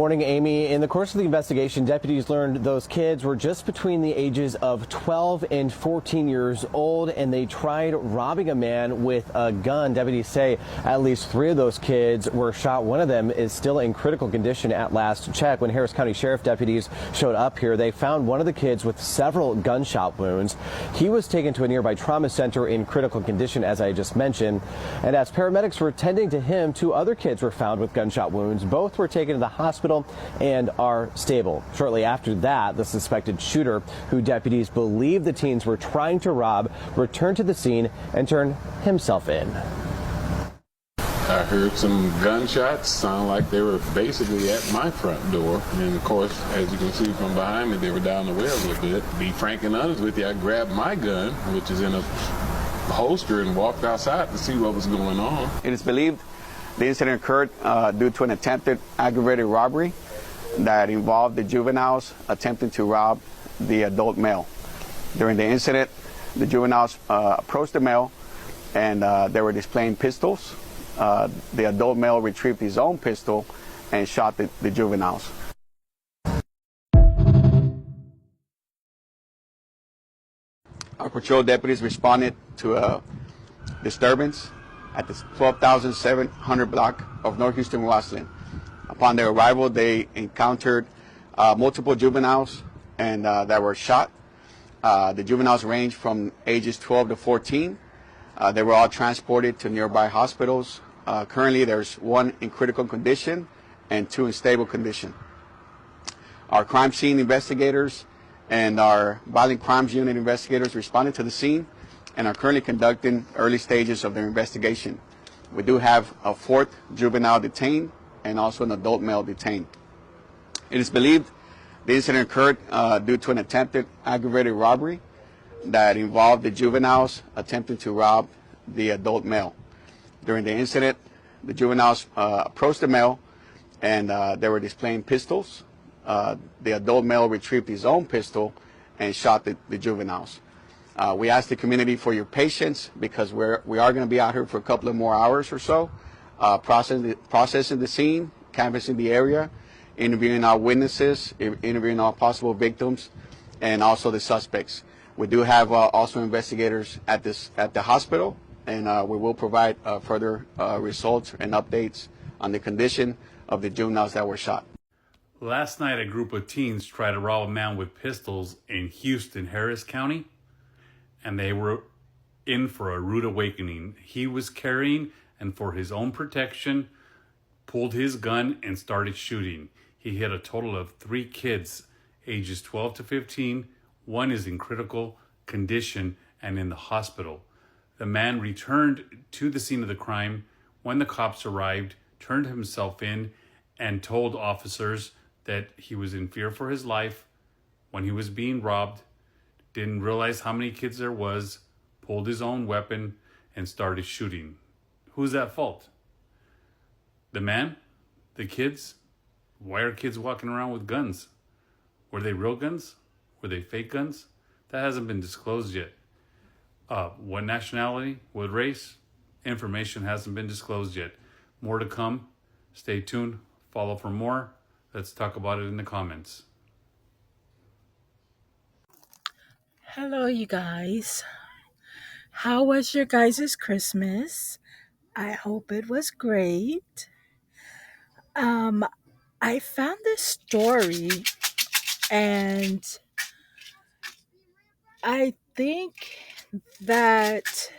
morning, Amy. In the course of the investigation, deputies learned those kids were just between the ages of 12 and 14 years old, and they tried robbing a man with a gun. Deputies say at least 3 of those kids were shot. One of them is still in critical condition at last check. When Harris County Sheriff deputies showed up here, they found one of the kids with several gunshot wounds. He was taken to a nearby trauma center in critical condition, as I just mentioned. And as paramedics were tending to him, 2 other kids were found with gunshot wounds. Both were taken to the hospital and are stable. Shortly after that, the suspected shooter, who deputies believe the teens were trying to rob, returned to the scene and turned himself in. I heard some gunshots sound like they were basically at my front door. And of course, as you can see from behind me, they were down the way a little bit. To be frank and honest with you, I grabbed my gun, which is in a holster, and walked outside to see what was going on. It is believed the incident occurred due to an attempted aggravated robbery that involved the juveniles attempting to rob the adult male. During the incident, the juveniles approached the male and they were displaying pistols. The adult male retrieved his own pistol and shot the juveniles. Our patrol deputies responded to a disturbance at the 12,700 block of North Houston Wassland. Upon their arrival, they encountered multiple juveniles and that were shot. The juveniles ranged from ages 12 to 14. They were all transported to nearby hospitals. Currently, there's 1 in critical condition and 2 in stable condition. Our crime scene investigators and our violent crimes unit investigators responded to the scene and are currently conducting early stages of their investigation. We do have a 4th juvenile detained and also an adult male detained. It is believed the incident occurred due to an attempted aggravated robbery that involved the juveniles attempting to rob the adult male. During the incident, the juveniles approached the male and they were displaying pistols. The adult male retrieved his own pistol and shot the juveniles. We ask the community for your patience because we are going to be out here for a couple of more hours or so, processing the scene, canvassing the area, interviewing our witnesses, interviewing all possible victims, and also the suspects. We do have also investigators at the hospital, and we will provide further results and updates on the condition of the juveniles that were shot. Last night, a group of teens tried to rob a man with pistols in Houston, Harris County, and they were in for a rude awakening. He was carrying, and for his own protection, pulled his gun and started shooting. He hit a total of 3 kids, ages 12 to 15. 1 is in critical condition and in the hospital. The man returned to the scene of the crime when the cops arrived, turned himself in, and told officers that he was in fear for his life when he was being robbed, didn't realize how many kids there was, pulled his own weapon, and started shooting. Who's at fault? The man? The kids? Why are kids walking around with guns? Were they real guns? Were they fake guns? That hasn't been disclosed yet. What nationality? What race? Information hasn't been disclosed yet. More to come. Stay tuned. Follow for more. Let's talk about it in the comments. Hello, you guys. How was your guys' Christmas? I hope it was great. I found this story and I think that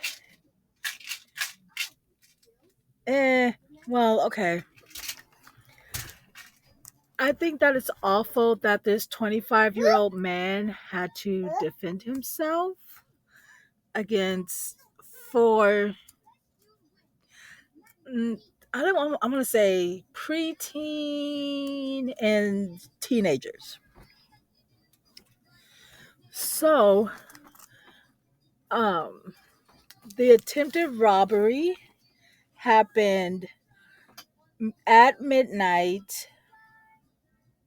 okay. I think that it's awful that this 25-year-old man had to defend himself against 4 I'm going to say preteen and teenagers. So, the attempted robbery happened at midnight,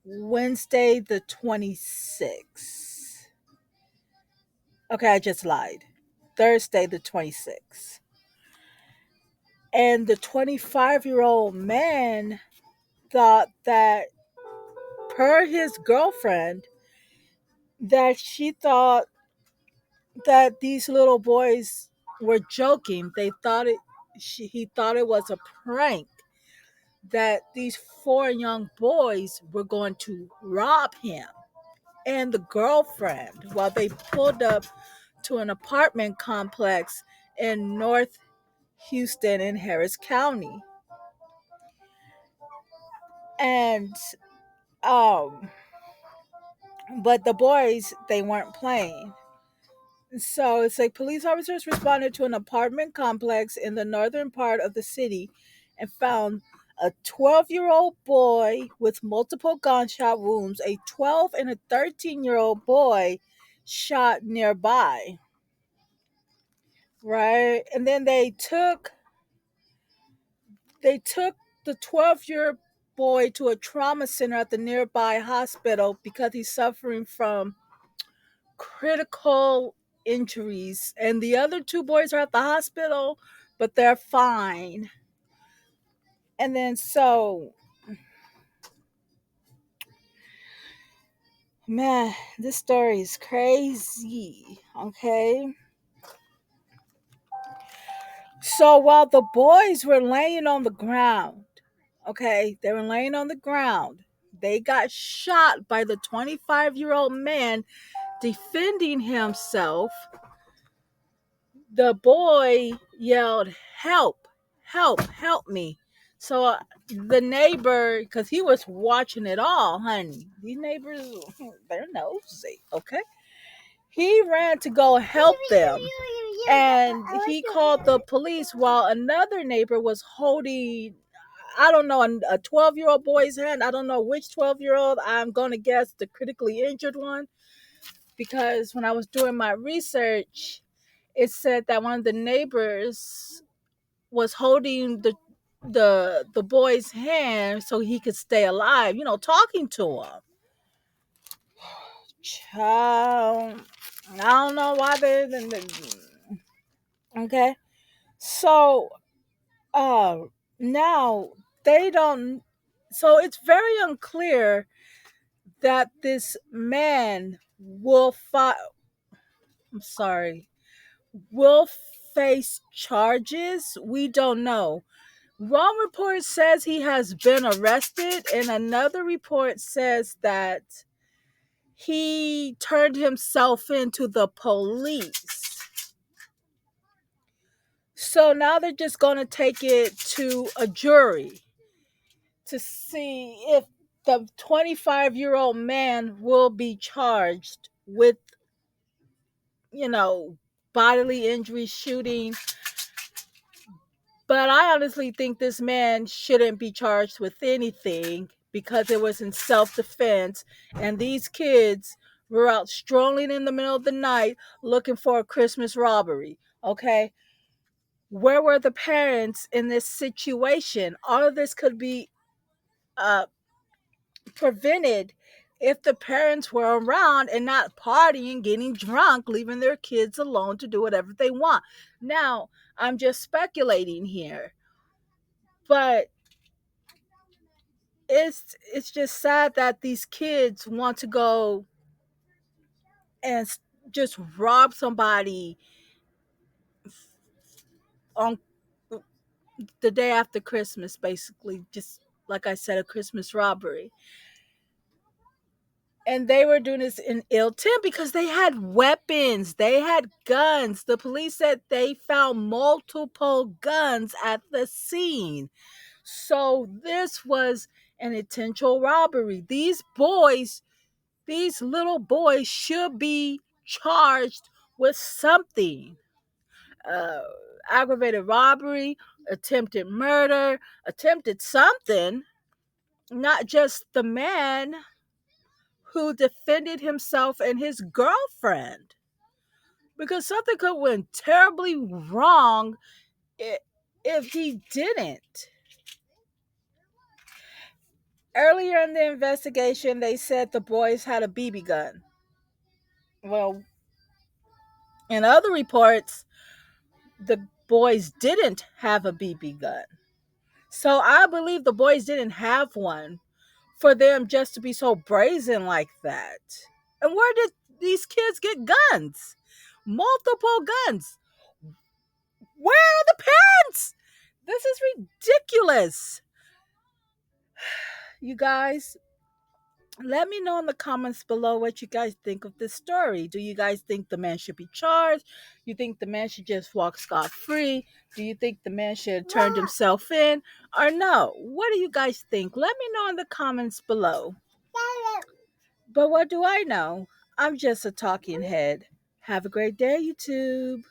Wednesday the 26th. Okay, I just lied. Thursday the 26th. And the 25-year-old man thought that per his girlfriend, that she thought that these little boys were joking. He thought it was a prank, that these four young boys were going to rob him and the girlfriend while they pulled up to an apartment complex in North Houston in Harris County. And um but the boys, they weren't playing. So it's like police officers responded to an apartment complex in the northern part of the city and found a 12-year-old boy with multiple gunshot wounds, a 12 and a 13-year-old boy shot nearby. Right? And then they took the 12-year boy to a trauma center at the nearby hospital because he's suffering from critical injuries, and the other two boys are at the hospital, but they're fine. And then so, man, this story is crazy. Okay. So while the boys were laying on the ground, okay, they were laying on the ground, they got shot by the 25-year-old man defending himself. The boy yelled, "Help, help, help me." So the neighbor, because he was watching it all, honey, these neighbors, they're nosy, okay? He ran to go help them, and he called the police while another neighbor was holding, I don't know, a 12-year-old boy's hand. I don't know which 12-year-old. I'm going to guess the critically injured one, because when I was doing my research, it said that one of the neighbors was holding the boy's hand so he could stay alive, talking to him. Child, I don't know why okay. So uh now they don't, so it's very unclear that this man I'm sorry, will face charges. We don't know. One report says he has been arrested, and another report says that he turned himself in to the police. So now they're just going to take it to a jury to see if the 25-year-old man will be charged with, you know, bodily injury, shooting. But I honestly think this man shouldn't be charged with anything because it was in self-defense, and these kids were out strolling in the middle of the night looking for a Christmas robbery. Okay? Where were the parents in this situation? All of this could be uh, prevented if the parents were around and not partying, getting drunk, leaving their kids alone to do whatever they want. Now, I'm just speculating here, but it's just sad that these kids want to go and just rob somebody on the day after Christmas, basically, just like I said, a Christmas robbery. And they were doing this in ill intent because they had weapons, they had guns. The police said they found multiple guns at the scene. So this was an intentional robbery. These little boys should be charged with something. Uh, Aggravated robbery, attempted murder, attempted something, not just the man who defended himself and his girlfriend. Because something could went terribly wrong if he didn't. Earlier in the investigation, they said the boys had a BB gun. Well, in other reports, the boys didn't have a BB gun. So I believe the boys didn't have one for them just to be so brazen like that. And where did these kids get guns? Multiple guns. Where are the parents? This is ridiculous. You guys, let me know in the comments below what you guys think of this story. Do you guys think the man should be charged? You think the man should just walk scot free? Do you think the man should have turned himself in? Or no? What do you guys think? Let me know in the comments below. But what do I know? I'm just a talking head. Have a great day, YouTube.